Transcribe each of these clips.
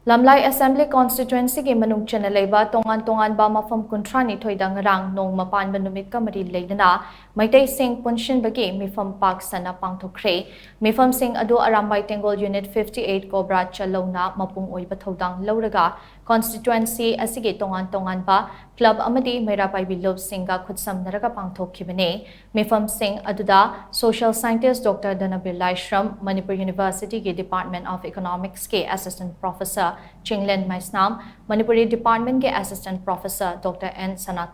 Lamlai Assembly Constituency ke manung channa leiba tonganba Mapham kuntrani thoida ngarang Nongma Panba Numitka mari Leinana Meitei shing Punshinbagi Meepham Pak Sanna Pangthokkhre Meepham shing adu arambai tengol unit 58 cobra chalona mapung oiba thodang lauraga constituency asige tonganba club amadi merapai bilob singa khutsam naraga pangthokkibane Meepham shing aduda social scientist Dr. Shram Manipuri University ke Department of Economics ke assistant professor Chinglen Maisnam, Manipuri Department के Assistant Professor Dr. N. Sanna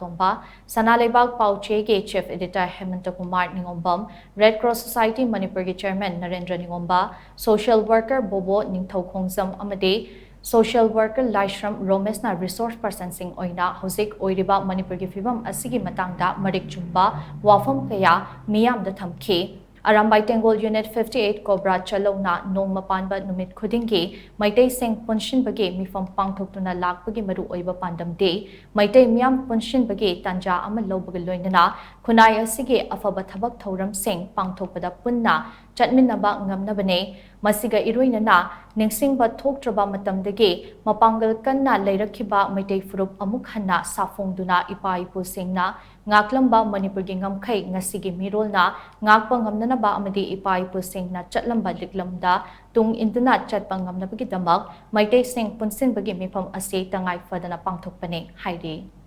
Sanna Lebag Pauche के Chief Editor Hemanta Kumar Ningombam, Red Cross Society Manipur के Chairman Narendra Ningomba, Social Worker Bobo Ningthau Khongzam Amade, Social Worker Laishram Romesna Resource Person Sing Oina, Hosik Oiriba Manipur के Fibam Asigi Matangda Marik Chumba, Wafam Kaya, Miyam the Thamke, Arambai Tengol Unit 58 Cobra Chalona Nongma Panba numit khudingi Meitei sing Punshinbagi Meepham Pangthoktuna lakpagi maru oiba pandam de Meitei miyam Punshinbagi tanja ama lobagi loinana khunai asige afaba thabak thoram sing pangthokpada punna chatminnaba ngamnabane masiga iroinana ningsingba thoktraba matamdagi mapangal kanna leirakhiba Meitei furup amuk hanna safongduna ipa ipu singna ngaklamba Manipurgi ngamkhai ngasigi mirolna ngakpa ngamnanaba amadi ipa ipu singna chatlamba liklamda tung induna chatpa ngamnabagi damak Meitei sing Punshinbagi Meepham ase tangai fadana pangthokpane hairi